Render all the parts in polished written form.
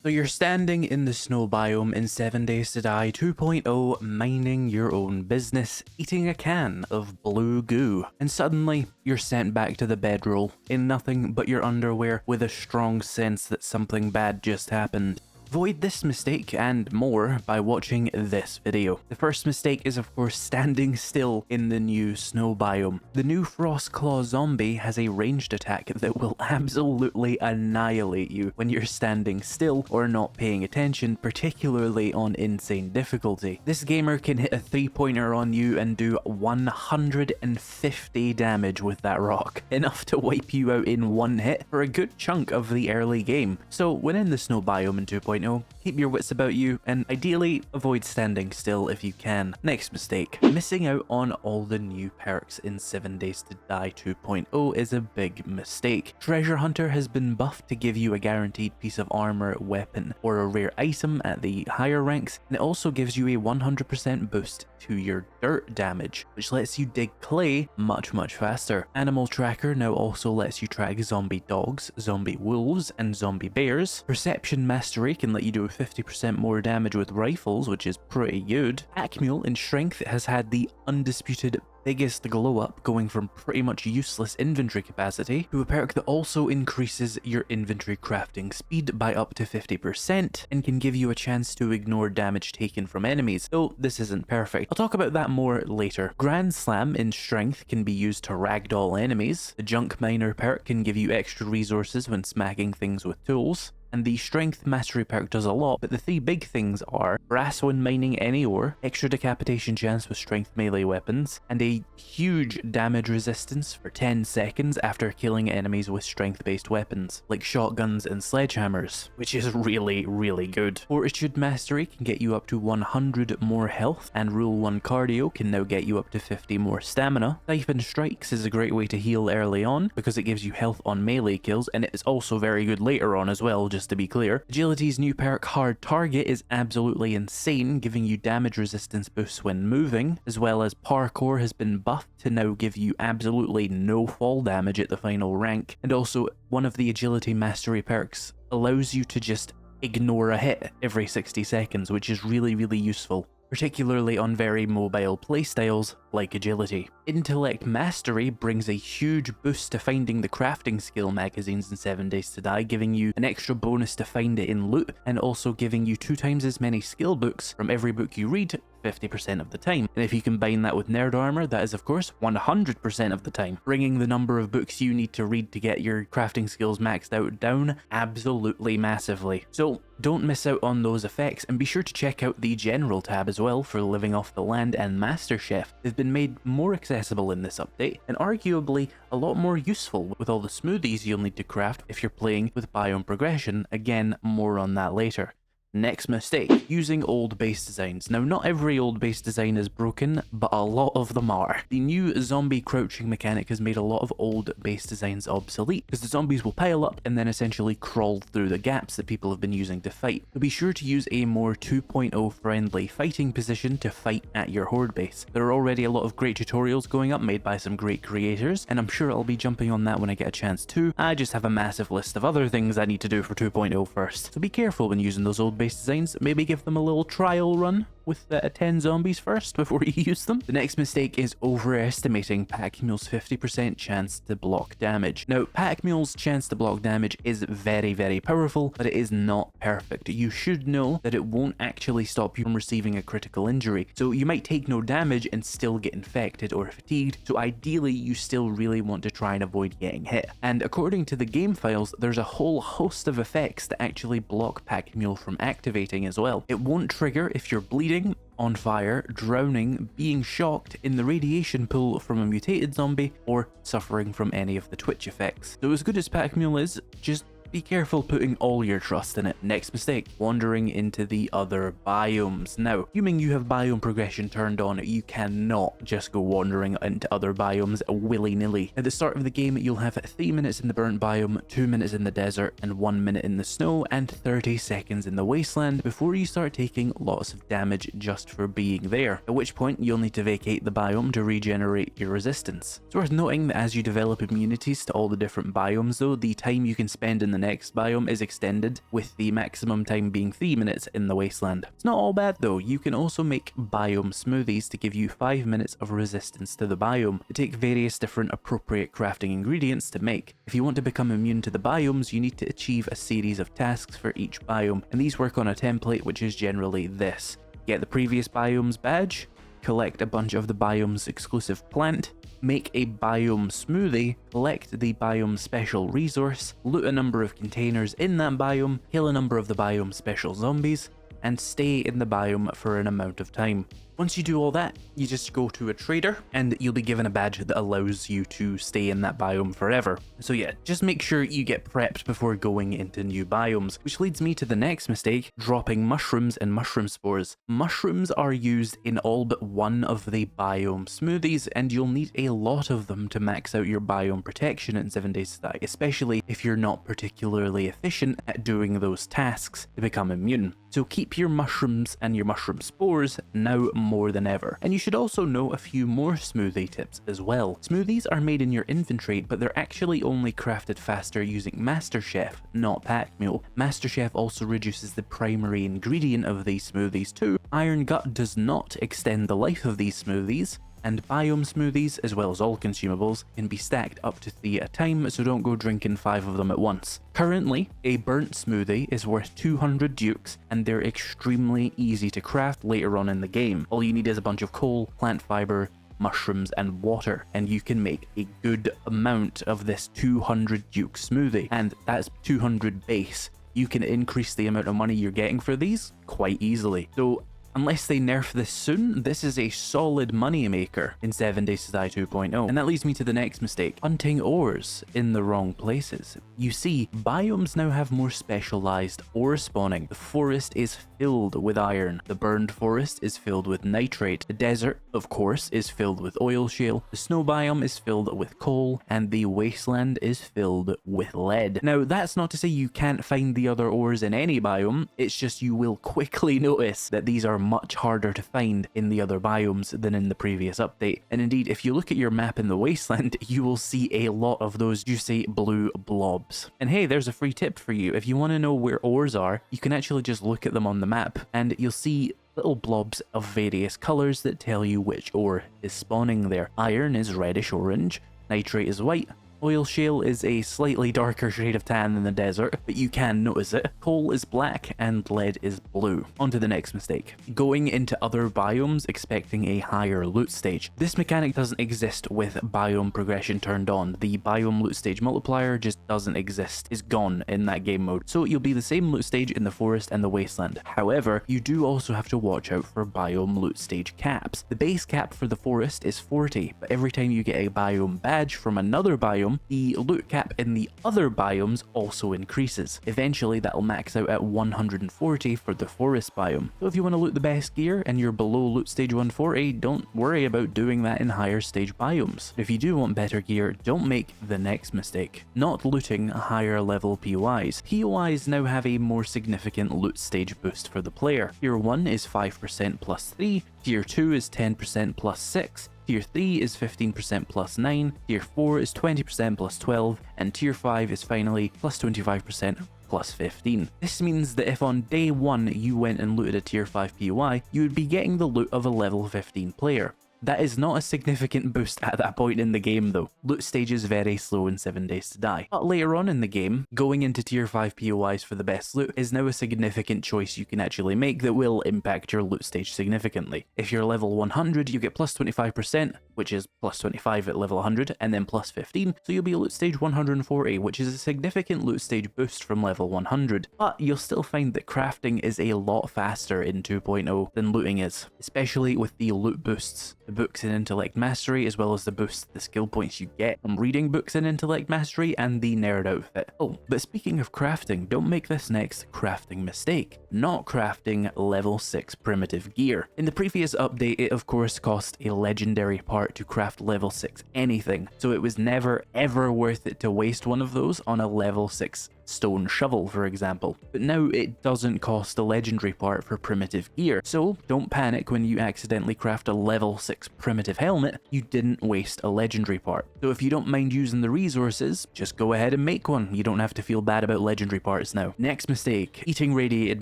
So you're standing in the snow biome in 7 Days to Die 2.0, minding your own business, eating a can of blue goo, and suddenly you're sent back to the bedroll in nothing but your underwear with a strong sense that something bad just happened. Avoid this mistake and more by watching this video. The first mistake is of course standing still in the new snow biome. The new Frost Claw zombie has a ranged attack that will absolutely annihilate you when you're standing still or not paying attention, particularly on insane difficulty. This gamer can hit a 3-pointer on you and do 150 damage with that rock, enough to wipe you out in one hit for a good chunk of the early game. So when in the snow biome in 2.0, keep your wits about you and ideally avoid standing still if you can. Next mistake. Missing out on all the new perks in 7 Days to Die 2.0 is a big mistake. Treasure Hunter has been buffed to give you a guaranteed piece of armor, weapon, or a rare item at the higher ranks, and it also gives you a 100% boost to your dirt damage, which lets you dig clay much faster. Animal Tracker now also lets you track zombie dogs, zombie wolves, and zombie bears. Perception Mastery can let you do 50% more damage with rifles, which is pretty good. Pack Mule in Strength has had the undisputed biggest glow up, going from pretty much useless inventory capacity to a perk that also increases your inventory crafting speed by up to 50% and can give you a chance to ignore damage taken from enemies, though this isn't perfect. I'll talk about that more later. Grand Slam in Strength can be used to ragdoll enemies. The Junk Miner perk can give you extra resources when smacking things with tools. And the Strength Mastery perk does a lot, but the three big things are brass when mining any ore, extra decapitation chance with strength melee weapons, and a huge damage resistance for 10 seconds after killing enemies with strength-based weapons, like shotguns and sledgehammers, which is really good. Fortitude Mastery can get you up to 100 more health, and Rule 1 Cardio can now get you up to 50 more stamina. Siphon Strikes is a great way to heal early on, because it gives you health on melee kills, and it is also very good later on as well, just to be clear. Agility's new perk Hard Target is absolutely insane, giving you damage resistance boosts when moving, as well as Parkour has been buffed to now give you absolutely no fall damage at the final rank, and also one of the Agility Mastery perks allows you to just ignore a hit every 60 seconds, which is really useful, particularly on very mobile playstyles like Agility. Intellect Mastery brings a huge boost to finding the crafting skill magazines in 7 Days to Die, giving you an extra bonus to find it in loot, and also giving you 2 times as many skill books from every book you read 50% of the time. And if you combine that with Nerd Armor, that is of course 100% of the time, bringing the number of books you need to read to get your crafting skills maxed out down absolutely massively. So don't miss out on those effects, and be sure to check out the General tab as well for Living Off the Land and Master Chef. They've been made more accessible in this update, and arguably a lot more useful with all the smoothies you'll need to craft if you're playing with biome progression. Again, more on that later. Next mistake, using old base designs. Now, not every old base design is broken, but a lot of them are. The new zombie crouching mechanic has made a lot of old base designs obsolete, because the zombies will pile up and then essentially crawl through the gaps that people have been using to fight. So be sure to use a more 2.0 friendly fighting position to fight at your horde base. There are already a lot of great tutorials going up made by some great creators, and I'm sure I'll be jumping on that when I get a chance too. I just have a massive list of other things I need to do for 2.0 first, so be careful when using those old base designs. Maybe give them a little trial run with 10 zombies first before you use them. The next mistake is overestimating Pack Mule's 50% chance to block damage. Now, Pack Mule's chance to block damage is very powerful, but it is not perfect. You should know that it won't actually stop you from receiving a critical injury. So you might take no damage and still get infected or fatigued, so ideally you still really want to try and avoid getting hit. And according to the game files, there's a whole host of effects that actually block Pack Mule from activating as well. It won't trigger if you're bleeding, on fire, drowning, being shocked, in the radiation pool from a mutated zombie, or suffering from any of the twitch effects. So as good as Pack Mule is, just be careful putting all your trust in it. Next mistake, wandering into the other biomes. Now, assuming you have biome progression turned on, you cannot just go wandering into other biomes willy-nilly. At the start of the game, you'll have 3 minutes in the burnt biome, 2 minutes in the desert, and 1 minute in the snow, and 30 seconds in the wasteland before you start taking lots of damage just for being there, at which point you'll need to vacate the biome to regenerate your resistance. It's worth noting that as you develop immunities to all the different biomes though, the time you can spend in the the next biome is extended, with the maximum time being 3 minutes in the wasteland. It's not all bad though. You can also make biome smoothies to give you 5 minutes of resistance to the biome. They take various different appropriate crafting ingredients to make. If you want to become immune to the biomes, you need to achieve a series of tasks for each biome, and these work on a template which is generally this. Get the previous biome's badge, collect a bunch of the biome's exclusive plant, make a biome smoothie, collect the biome's special resource, loot a number of containers in that biome, kill a number of the biome's special zombies, and stay in the biome for an amount of time. Once you do all that, you just go to a trader and you'll be given a badge that allows you to stay in that biome forever. So yeah, just make sure you get prepped before going into new biomes, which leads me to the next mistake, dropping mushrooms and mushroom spores. Mushrooms are used in all but one of the biome smoothies, and you'll need a lot of them to max out your biome protection in 7 Days to Die, especially if you're not particularly efficient at doing those tasks to become immune. So keep your mushrooms and your mushroom spores now more than ever. And you should also know a few more smoothie tips as well. Smoothies are made in your inventory, but they're actually only crafted faster using MasterChef, not pack meal. MasterChef also reduces the primary ingredient of these smoothies too. Iron Gut does not extend the life of these smoothies, and biome smoothies, as well as all consumables, can be stacked up to 3 at a time, so don't go drinking 5 of them at once. Currently, a burnt smoothie is worth 200 dukes, and they're extremely easy to craft later on in the game. All you need is a bunch of coal, plant fiber, mushrooms, and water, and you can make a good amount of this 200 duke smoothie, and that's 200 base. You can increase the amount of money you're getting for these quite easily. So unless they nerf this soon, this is a solid money maker in 7 Days to Die 2.0. And that leads me to the next mistake, hunting ores in the wrong places. You see, biomes now have more specialized ore spawning. The forest is filled with iron, the burned forest is filled with nitrate, the desert, of course, is filled with oil shale, the snow biome is filled with coal, and the wasteland is filled with lead. Now, that's not to say you can't find the other ores in any biome, it's just you will quickly notice that these are much harder to find in the other biomes than in the previous update. And indeed, if you look at your map in the wasteland, you will see a lot of those juicy blue blobs. And hey, there's a free tip for you. If you want to know where ores are, you can actually just look at them on the map and you'll see little blobs of various colors that tell you which ore is spawning there. Iron is reddish orange, nitrate is white, oil shale is a slightly darker shade of tan than the desert, but you can notice it. Coal is black and lead is blue. On to the next mistake. Going into other biomes expecting a higher loot stage. This mechanic doesn't exist with biome progression turned on. The biome loot stage multiplier just doesn't exist, is gone in that game mode. So you'll be the same loot stage in the forest and the wasteland. However, you do also have to watch out for biome loot stage caps. The base cap for the forest is 40, but every time you get a biome badge from another biome, the loot cap in the other biomes also increases. Eventually that'll max out at 140 for the forest biome. So if you want to loot the best gear and you're below loot stage 140, don't worry about doing that in higher stage biomes. If you do want better gear, don't make the next mistake, not looting higher level POIs. POIs now have a more significant loot stage boost for the player. Tier 1 is 5% plus 3, Tier 2 is 10% plus 6, Tier 3 is 15% plus 9, Tier 4 is 20% plus 12, and Tier 5 is finally plus 25% plus 15. This means that if on day 1 you went and looted a Tier 5 POI, you would be getting the loot of a level 15 player. That is not a significant boost at that point in the game though. Loot stage is very slow in 7 Days to Die. But later on in the game, going into Tier 5 POIs for the best loot is now a significant choice you can actually make that will impact your loot stage significantly. If you're level 100, you get plus 25%, which is plus 25 at level 100, and then plus 15, so you'll be loot stage 140, which is a significant loot stage boost from level 100. But you'll still find that crafting is a lot faster in 2.0 than looting is, especially with the loot boosts. The books in Intellect Mastery, as well as the boost the skill points you get from reading books in Intellect Mastery and the Nerd Outfit. Oh, but speaking of crafting, don't make this next crafting mistake, not crafting level 6 primitive gear. In the previous update, it of course cost a legendary part to craft level 6 anything, so it was never ever worth it to waste one of those on a level 6 stone shovel, for example. But now it doesn't cost a legendary part for primitive gear, so don't panic when you accidentally craft a level 6 primitive helmet. You didn't waste a legendary part. So if you don't mind using the resources, just go ahead and make one. You don't have to feel bad about legendary parts now. Next mistake, eating radiated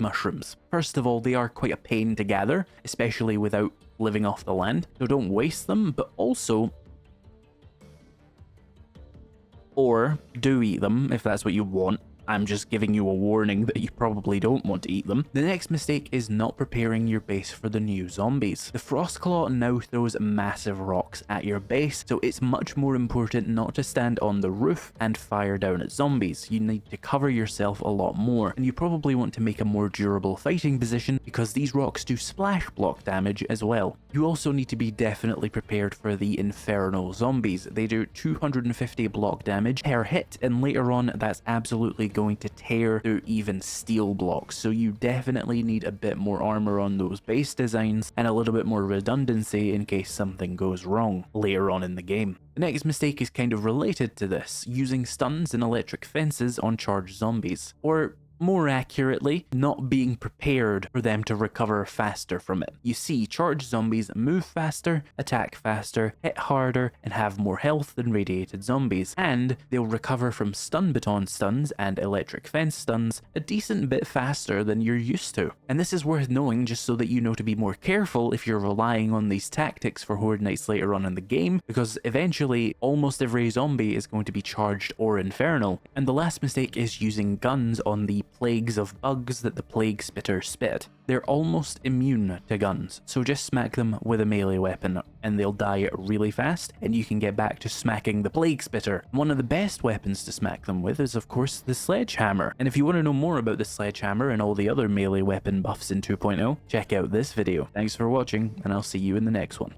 mushrooms. First of all, they are quite a pain to gather, especially without living off the land, so don't waste them, but also, or do eat them if that's what you want. I'm just giving you a warning that you probably don't want to eat them. The next mistake is not preparing your base for the new zombies. The Frostclaw now throws massive rocks at your base, so it's much more important not to stand on the roof and fire down at zombies. You need to cover yourself a lot more, and you probably want to make a more durable fighting position because these rocks do splash block damage as well. You also need to be definitely prepared for the Inferno zombies. They do 250 block damage per hit, and later on that's absolutely going to tear through even steel blocks, so you definitely need a bit more armor on those base designs and a little bit more redundancy in case something goes wrong later on in the game. The next mistake is kind of related to this, using stuns and electric fences on charged zombies, or more accurately, not being prepared for them to recover faster from it. You see, charged zombies move faster, attack faster, hit harder, and have more health than radiated zombies, and they'll recover from stun baton stuns and electric fence stuns a decent bit faster than you're used to. And this is worth knowing just so that you know to be more careful if you're relying on these tactics for Horde Knights later on in the game, because eventually almost every zombie is going to be charged or infernal. And the last mistake is using guns on the plagues of bugs that the plague spitter spit. They're almost immune to guns, so just smack them with a melee weapon and they'll die really fast, and you can get back to smacking the plague spitter. One of the best weapons to smack them with is of course the sledgehammer, and if you want to know more about the sledgehammer and all the other melee weapon buffs in 2.0, check out this video. Thanks for watching, and I'll see you in the next one.